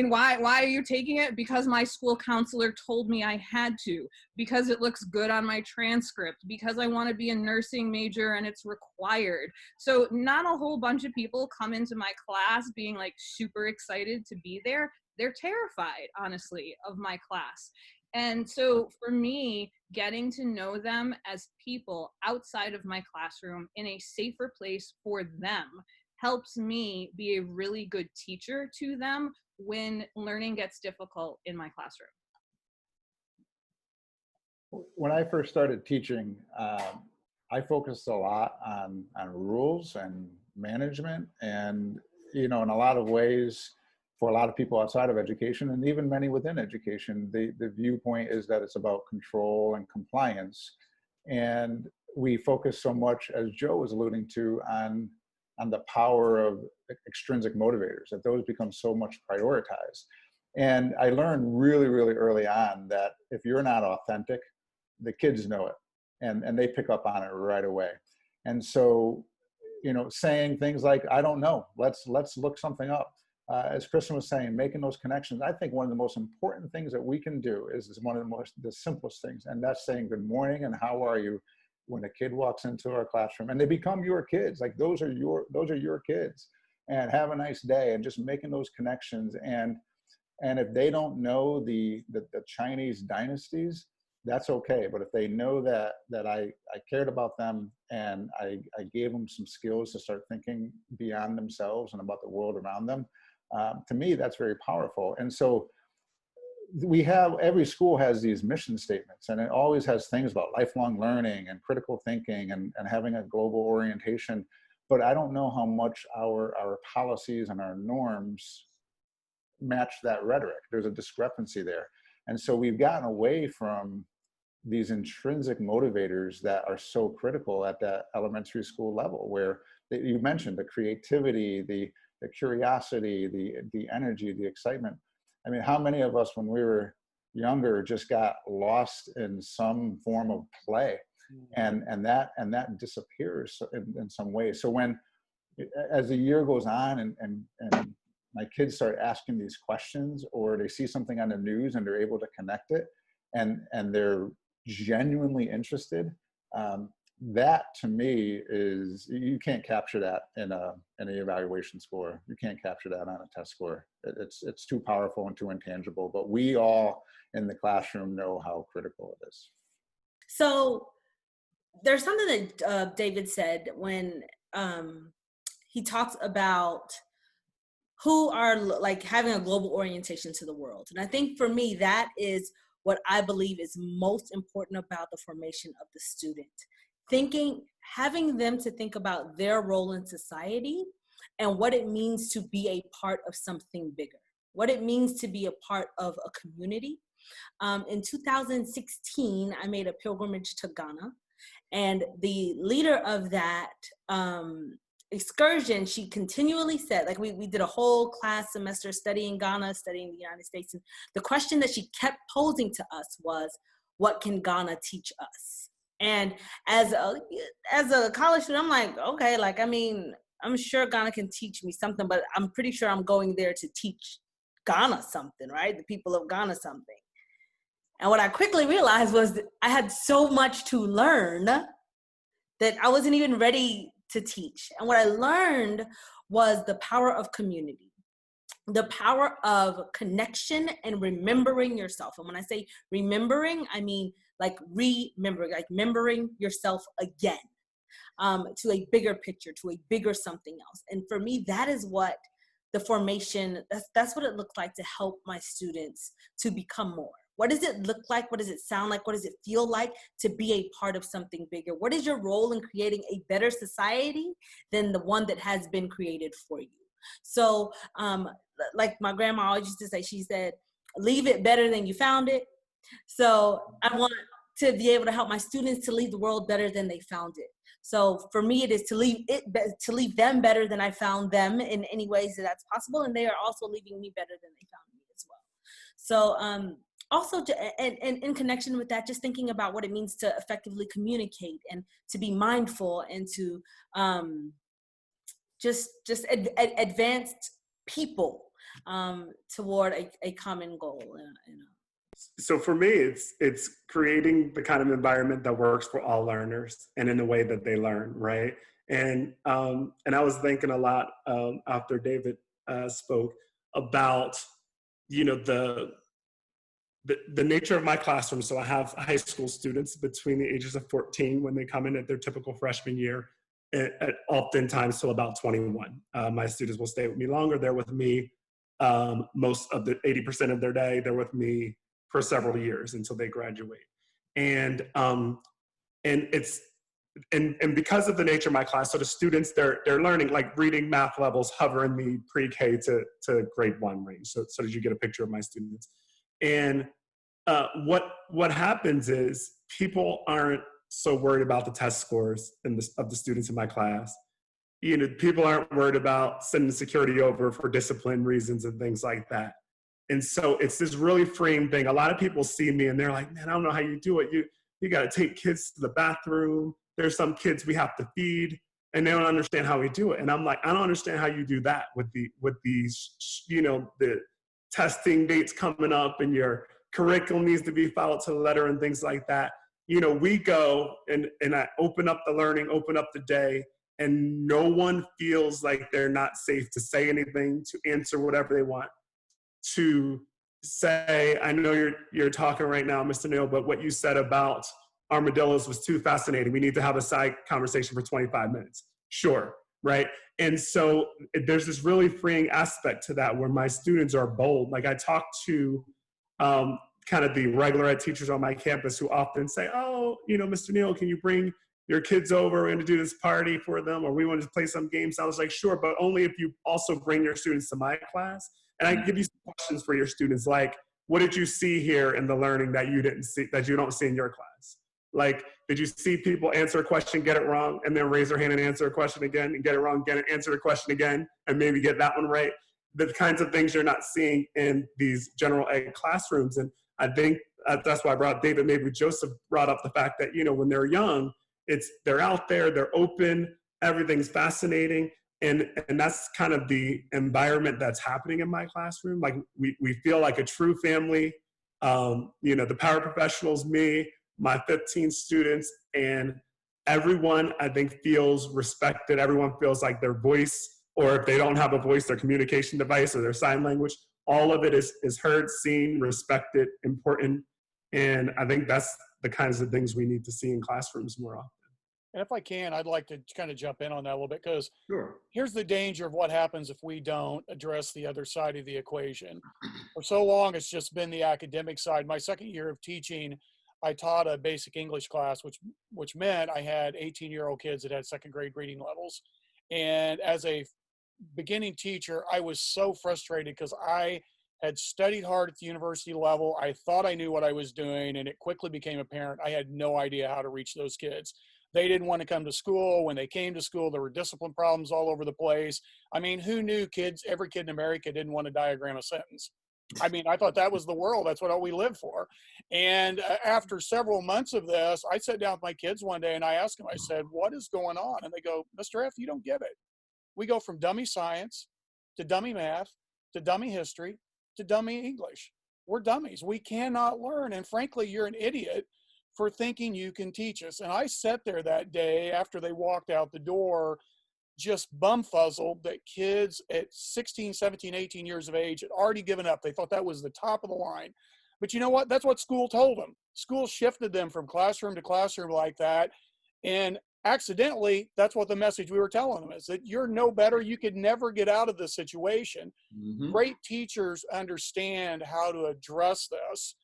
Speaker 3: Why are you taking it? Because my school counselor told me I had to, because it looks good on my transcript, because I want to be a nursing major and it's required. So not a whole bunch of people come into my class being like super excited to be there. They're terrified, honestly, of my class. And so for me, getting to know them as people outside of my classroom in a safer place for them helps me be a really good teacher to them when learning gets difficult in my classroom.
Speaker 7: When I first started teaching, I focused a lot on rules and management, and in a lot of ways, for a lot of people outside of education, and even many within education, the viewpoint is that it's about control and compliance. And we focus so much, as Joe was alluding to, on the power of extrinsic motivators, that those become so much prioritized. And I learned really, really early on that if you're not authentic, the kids know it, and they pick up on it right away. And so, saying things like, I don't know, let's look something up. as Kristen was saying, making those connections. I think one of the most important things that we can do is one of the simplest things, and that's saying good morning and how are you when a kid walks into our classroom, and they become your kids. Like those are your kids, and have a nice day, and just making those connections. And if they don't know the Chinese dynasties, that's okay. But if they know that I cared about them, and I gave them some skills to start thinking beyond themselves and about the world around them, to me, that's very powerful. And so every school has these mission statements, and it always has things about lifelong learning and critical thinking and having a global orientation. But I don't know how much our policies and our norms match that rhetoric. There's a discrepancy there. And so we've gotten away from these intrinsic motivators that are so critical at that elementary school level, where you mentioned the creativity, the curiosity, the energy, the excitement. I mean, how many of us when we were younger just got lost in some form of play, and that disappears in some way. So as the year goes on and my kids start asking these questions, or they see something on the news and they're able to connect it, and they're genuinely interested, that to me is, you can't capture that in an evaluation score. You can't capture that on a test score. It's too powerful and too intangible, but we all in the classroom know how critical it is.
Speaker 4: So there's something that David said when he talks about who are like having a global orientation to the world. And I think for me, that is what I believe is most important about the formation of the student. Having them to think about their role in society and what it means to be a part of something bigger, what it means to be a part of a community. In 2016, I made a pilgrimage to Ghana, and the leader of that excursion, she continually said, like we did a whole class semester studying Ghana, studying the United States, and the question that she kept posing to us was, what can Ghana teach us? And as a college student, I'm like, okay, like, I mean, I'm sure Ghana can teach me something, but I'm pretty sure I'm going there to teach Ghana something, right? The people of Ghana something. And what I quickly realized was that I had so much to learn that I wasn't even ready to teach. And what I learned was the power of community, the power of connection and remembering yourself. And when I say remembering, I mean like remembering yourself again, to a bigger picture, to a bigger something else. And for me, that is what the formation, that's what it looks like to help my students to become more. What does it look like? What does it sound like? What does it feel like to be a part of something bigger? What is your role in creating a better society than the one that has been created for you? So like my grandma always used to say, she said, leave it better than you found it. So I want to be able to help my students to leave the world better than they found it. So for me, it is to leave them better than I found them in any ways that that's possible. And they are also leaving me better than they found me as well. So also, and in connection with that, just thinking about what it means to effectively communicate and to be mindful and to just advanced people toward a common goal.
Speaker 5: So for me, it's creating the kind of environment that works for all learners and in the way that they learn, right? And I was thinking a lot after David spoke about, you know, the nature of my classroom. So I have high school students between the ages of 14 when they come in at their typical freshman year, at oftentimes till about 21. My students will stay with me longer. They're with me most of the 80% of their day. They're with me for several years until they graduate. And it's because of the nature of my class, so the students, they're learning, like reading math levels hover in the pre-K to grade 1 range. So that you get a picture of my students. And what happens is people aren't so worried about the test scores of the students in my class. You know, people aren't worried about sending security over for discipline reasons and things like that. And so it's this really freeing thing. A lot of people see me and they're like, man, I don't know how you do it. You got to take kids to the bathroom. There's some kids we have to feed. and they don't understand how we do it. And I'm like, I don't understand how you do that with these, the testing dates coming up and your curriculum needs to be followed to the letter and things like that. We go and I open up the learning, open up the day, and no one feels like they're not safe to say anything, to answer whatever they want, to say, I know you're talking right now, Mr. Neal, but what you said about armadillos was too fascinating. We need to have a side conversation for 25 minutes. Sure, right? And so there's this really freeing aspect to that where my students are bold. Like I talk to kind of the regular ed teachers on my campus who often say, oh, Mr. Neal, can you bring your kids over? We're going to do this party for them, or we want to play some games. I was like, sure, but only if you also bring your students to my class. And I give you some questions for your students, like, what did you see here in the learning that you didn't see, that you don't see in your class? Like, did you see people answer a question, get it wrong, and then raise their hand and answer a question again, and get it wrong, get it, answer the question again, and maybe get that one right? The kinds of things you're not seeing in these general ed classrooms. And I think that's why I brought David, maybe Joseph brought up the fact that, when they're young, they're out there, they're open, everything's fascinating. And that's kind of the environment that's happening in my classroom. Like we feel like a true family. The paraprofessionals, me, my 15 students, and everyone I think feels respected. Everyone feels like their voice, or if they don't have a voice, their communication device or their sign language, all of it is heard, seen, respected, important. And I think that's the kinds of things we need to see in classrooms more often.
Speaker 6: And if I can, I'd like to kind of jump in on that a little bit, because
Speaker 1: Sure.
Speaker 6: here's the danger of what happens if we don't address the other side of the equation. For so long, it's just been the academic side. My second year of teaching, I taught a basic English class, which meant I had 18-year-old kids that had second grade reading levels. And as a beginning teacher, I was so frustrated because I had studied hard at the university level. I thought I knew what I was doing, and it quickly became apparent I had no idea how to reach those kids. They didn't want to come to school. When they came to school, there were discipline problems all over the place. I mean, who knew every kid in America didn't want to diagram a sentence? I mean, I thought that was the world. That's what all we lived for. And after several months of this, I sat down with my kids one day and I asked them, I said, what is going on? And they go, Mr. F, you don't get it. We go from dummy science to dummy math to dummy history to dummy English. We're dummies. We cannot learn. And frankly, you're an idiot for thinking you can teach us. And I sat there that day after they walked out the door, just bumfuzzled that kids at 16, 17, 18 years of age had already given up. They thought that was the top of the line. But you know what? That's what school told them. School shifted them from classroom to classroom like that. And accidentally, that's what the message we were telling them is that you're no better. You could never get out of this situation. Mm-hmm. Great teachers understand how to address this,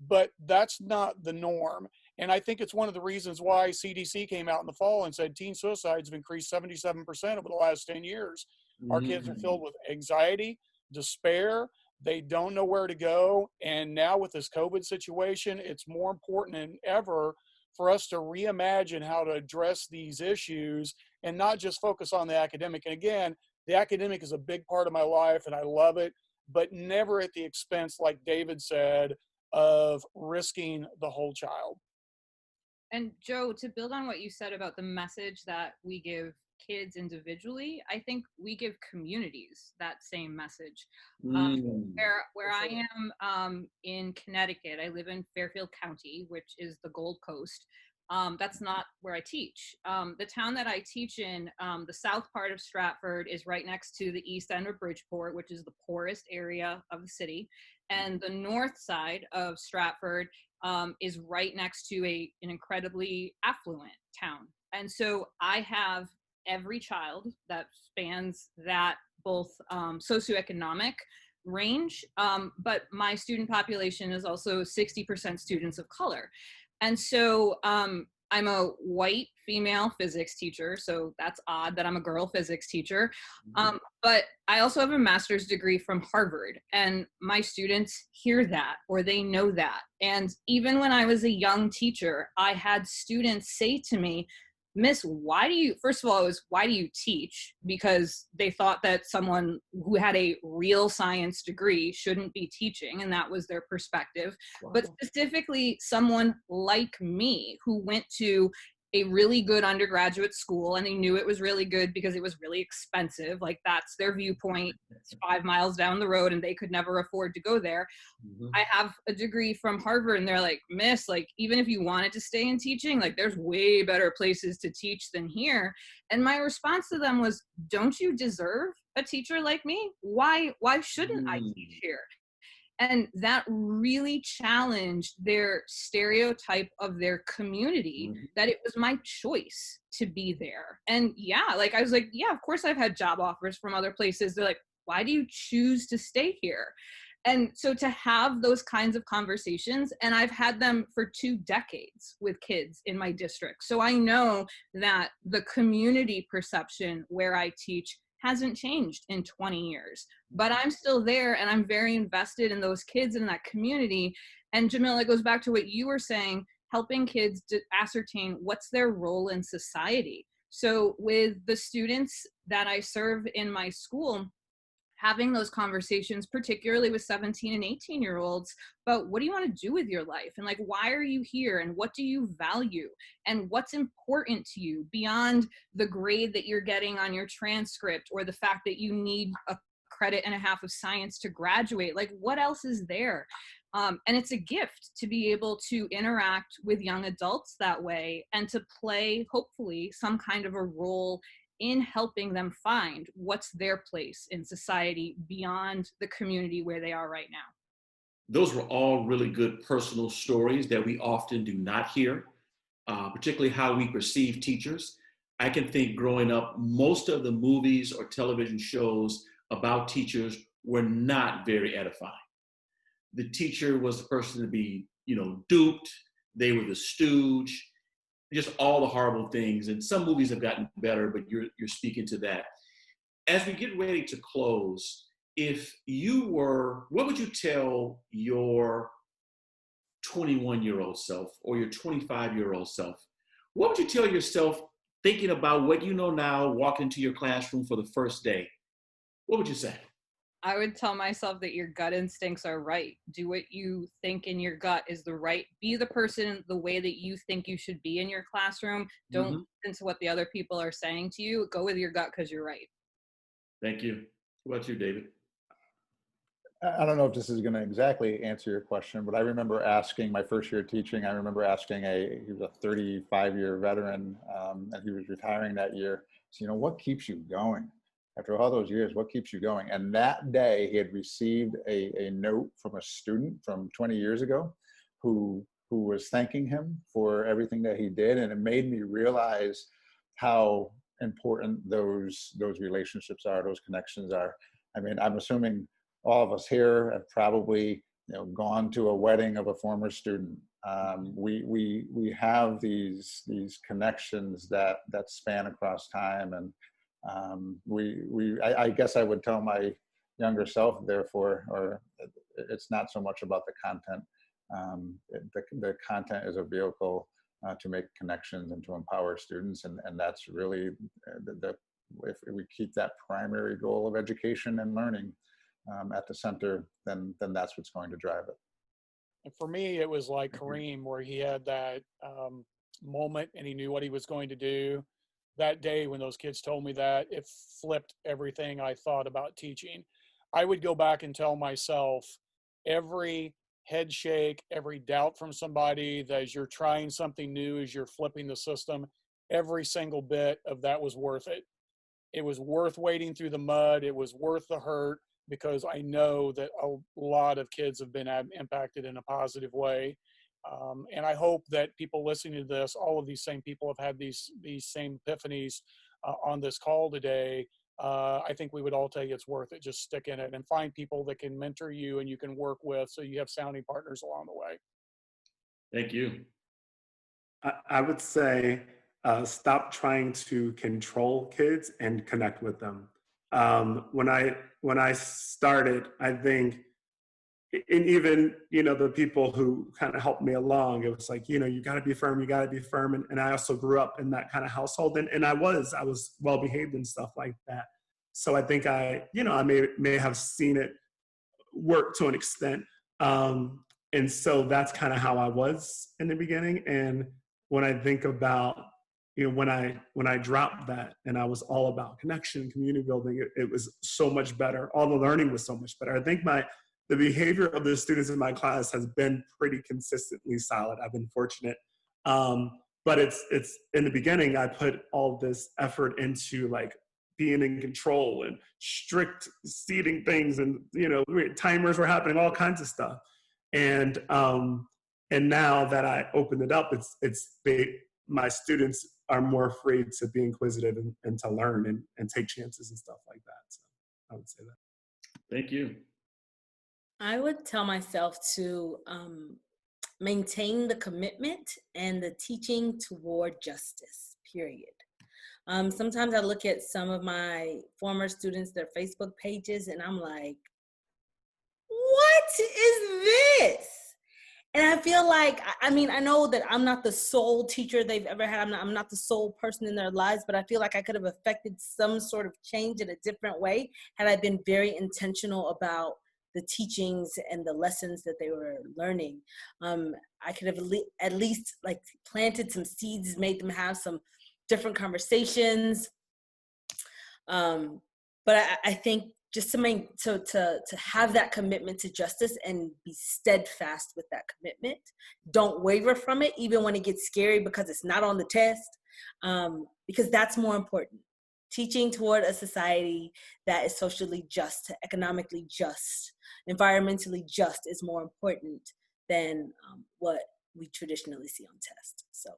Speaker 6: but that's not the norm. And I think it's one of the reasons why CDC came out in the fall and said teen suicides have increased 77% over the last 10 years. Mm-hmm. Our kids are filled with anxiety, despair. They don't know where to go. And now with this COVID situation, it's more important than ever for us to reimagine how to address these issues and not just focus on the academic. And again, the academic is a big part of my life and I love it, but never at the expense, like David said, of risking the whole child.
Speaker 3: And Joe, to build on what you said about the message that we give kids individually, I think we give communities that same message. Where I am in Connecticut, I live in Fairfield County, which is the Gold Coast. That's not where I teach. The town that I teach in, the south part of Stratford, is right next to the east end of Bridgeport, which is the poorest area of the city. And the north side of Stratford is right next to an incredibly affluent town. And so I have every child that spans that both socioeconomic range, but my student population is also 60% students of color. And so I'm a white female physics teacher, so that's odd that I'm a girl physics teacher. But I also have a master's degree from Harvard, and my students hear that or they know that. And even when I was a young teacher, I had students say to me, Miss, why do you teach? Because they thought that someone who had a real science degree shouldn't be teaching, and that was their perspective. Wow. But specifically someone like me who went to a really good undergraduate school, and they knew it was really good because it was really expensive. Like, that's their viewpoint. It's 5 miles down the road and they could never afford to go there.
Speaker 1: Mm-hmm.
Speaker 3: I have a degree from Harvard, and they're like, Miss, like, even if you wanted to stay in teaching, like, there's way better places to teach than here. And my response to them was, don't you deserve a teacher like me? Why shouldn't I teach here? And that really challenged their stereotype of their community, that it was my choice to be there. And yeah, like, I was like, yeah, of course I've had job offers from other places. They're like, why do you choose to stay here? And so to have those kinds of conversations, and I've had them for 2 decades with kids in my district. So I know that the community perception where I teach hasn't changed in 20 years, but I'm still there, and I'm very invested in those kids and in that community. And Jemelleh, it goes back to what you were saying, helping kids to ascertain what's their role in society. So with the students that I serve in my school, having those conversations, particularly with 17 and 18-year-olds, about what do you want to do with your life? And like, why are you here? And what do you value? And what's important to you beyond the grade that you're getting on your transcript, or the fact that you need a credit and a half of science to graduate? Like, what else is there? And it's a gift to be able to interact with young adults that way, and to play, hopefully, some kind of a role in helping them find what's their place in society beyond the community where they are right now.
Speaker 1: Those were all really good personal stories that we often do not hear, particularly how we perceive teachers. I can think growing up, most of the movies or television shows about teachers were not very edifying. The teacher was the person to be, duped. They were the stooge. Just all the horrible things. And some movies have gotten better, but you're speaking to that. As we get ready to close, what would you tell your 21-year-old self or your 25-year-old self? What would you tell yourself thinking about what you know now, walking into your classroom for the first day? What would you say?
Speaker 3: I would tell myself that your gut instincts are right. Do what you think in your gut is the right. Be the person the way that you think you should be in your classroom. Don't listen to what the other people are saying to you. Go with your gut because you're right.
Speaker 1: Thank you. What about you, David?
Speaker 7: I don't know if this is going to exactly answer your question, but I remember asking my first year teaching, he was a 35-year veteran, and he was retiring that year. So, what keeps you going? After all those years, what keeps you going? And that day he had received a note from a student from 20 years ago who was thanking him for everything that he did. And it made me realize how important those relationships are, those connections are. I mean, I'm assuming all of us here have probably gone to a wedding of a former student. We have these connections that span across time, and I guess I would tell my younger self, therefore, or it's not so much about the content. The content is a vehicle to make connections and to empower students, and that's really if we keep that primary goal of education and learning at the center, then that's what's going to drive it.
Speaker 6: And for me, it was like Kareem, where he had that moment and he knew what he was going to do. That day when those kids told me that, it flipped everything I thought about teaching. I would go back and tell myself, every head shake, every doubt from somebody that as you're trying something new, as you're flipping the system, every single bit of that was worth it. It was worth wading through the mud. It was worth the hurt, because I know that a lot of kids have been impacted in a positive way. And I hope that people listening to this, all of these same people have had these same epiphanies on this call today. I think we would all tell you it's worth it. Just stick in it and find people that can mentor you and you can work with, so you have sounding partners along the way.
Speaker 1: Thank you.
Speaker 5: I would say stop trying to control kids and connect with them. When I started, I think, and even, the people who kind of helped me along, it was like, you got to be firm, you got to be firm. And I also grew up in that kind of household, and I was well behaved and stuff like that. So I think I may have seen it work to an extent. And so that's kind of how I was in the beginning. And when I think about when I dropped that and I was all about connection, community building, it was so much better. All the learning was so much better. I think the behavior of the students in my class has been pretty consistently solid. I've been fortunate. But it's in the beginning, I put all this effort into like being in control and strict seating things, and timers were happening, all kinds of stuff. And now that I opened it up, my students are more free to be inquisitive and to learn and take chances and stuff like that. So I would say that.
Speaker 1: Thank you.
Speaker 4: I would tell myself to maintain the commitment and the teaching toward justice, period. Sometimes I look at some of my former students, their Facebook pages, and I'm like, what is this? And I feel like, I know that I'm not the sole teacher they've ever had. I'm not the sole person in their lives, but I feel like I could have affected some sort of change in a different way had I been very intentional about the teachings and the lessons that they were learning. I could have at least like planted some seeds, made them have some different conversations. But I think just to have that commitment to justice and be steadfast with that commitment. Don't waver from it, even when it gets scary because it's not on the test, because that's more important. Teaching toward a society that is socially just, economically just, environmentally just is more important than what we traditionally see on tests. So,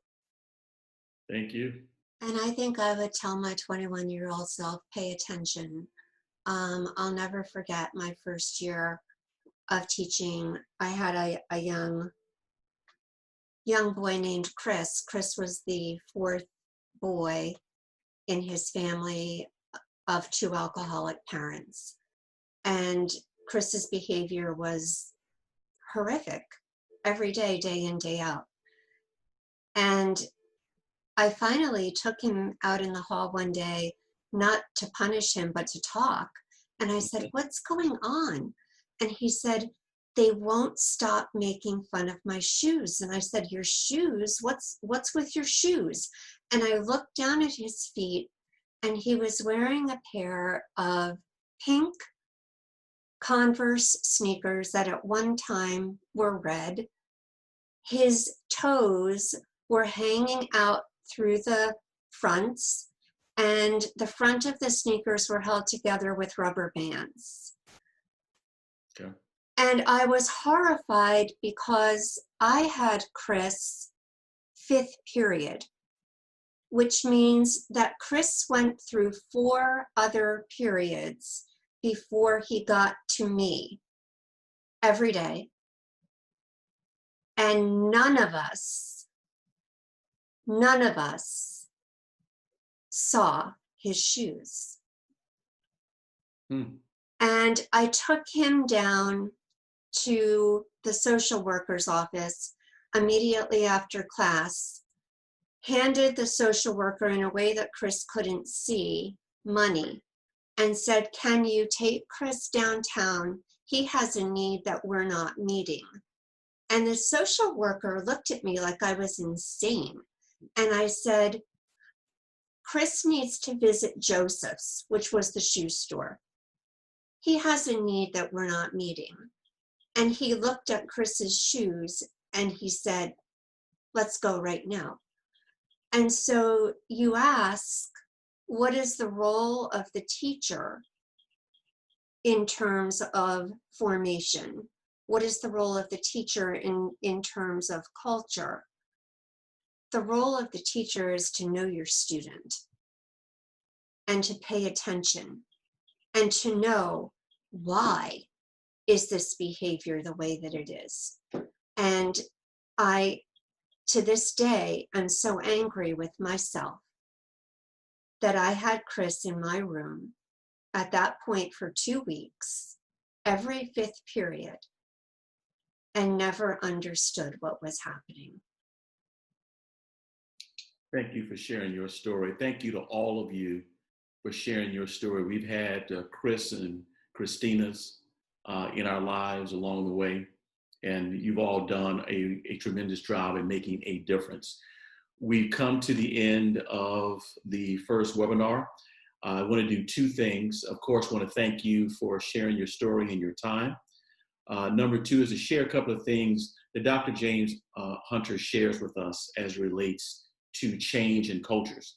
Speaker 1: thank you.
Speaker 2: And I think I would tell my 21-year-old self, pay attention. I'll never forget my first year of teaching. I had a young boy named Chris. Chris was the fourth boy in his family of two alcoholic parents. And Chris's behavior was horrific every day, day in, day out. And I finally took him out in the hall one day, not to punish him, but to talk. And I said, what's going on? And he said, they won't stop making fun of my shoes. And I said, your shoes? What's with your shoes? And I looked down at his feet, and he was wearing a pair of pink Converse sneakers that at one time were red. His toes were hanging out through the fronts, and the front of the sneakers were held together with rubber bands.
Speaker 1: Okay.
Speaker 2: And I was horrified because I had Chris fifth period, which means that Chris went through 4 other periods before he got to me every day. And none of us saw his shoes. And I took him down to the social worker's office immediately after class, handed the social worker, in a way that Chris couldn't see, money, and said, can you take Chris downtown? He has a need that we're not meeting. And the social worker looked at me like I was insane. And I said, Chris needs to visit Joseph's, which was the shoe store. He has a need that we're not meeting. And he looked at Chris's shoes and he said, let's go right now. And so you ask, what is the role of the teacher in terms of formation? What is the role of the teacher in terms of culture? The role of the teacher is to know your student and to pay attention and to know, why is this behavior the way that it is? And I, to this day, I'm so angry with myself that I had Chris in my room at that point for 2 weeks, every 5th period, and never understood what was happening.
Speaker 1: Thank you for sharing your story. Thank you to all of you for sharing your story. We've had Chris and Christina's in our lives along the way, and you've all done a tremendous job in making a difference. we've come to the end of the first webinar. I want to do two things. Of course, I want to thank you for sharing your story and your time. Number two is to share a couple of things that Dr. James Hunter shares with us as it relates to change in cultures.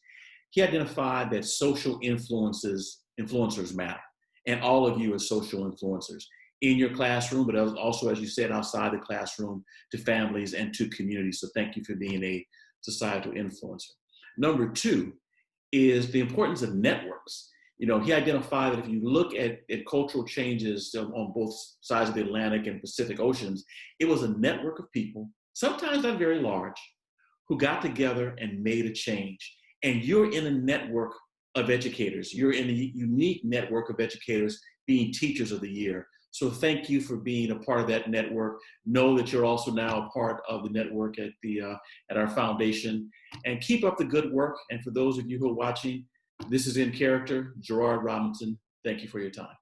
Speaker 1: He identified that social influencers matter, and all of you are social influencers in your classroom, but also, as you said, outside the classroom, to families and to communities. So thank you for being a societal influencer. Number two is the importance of networks. You know, he identified that if you look at cultural changes on both sides of the Atlantic and Pacific Oceans, it was a network of people, sometimes not very large, who got together and made a change. And you're in a network of educators. You're in a unique network of educators being Teachers of the Year. So thank you for being a part of that network. Know that you're also now a part of the network at our foundation. And keep up the good work. And for those of you who are watching, this is In Character, Gerard Robinson. Thank you for your time.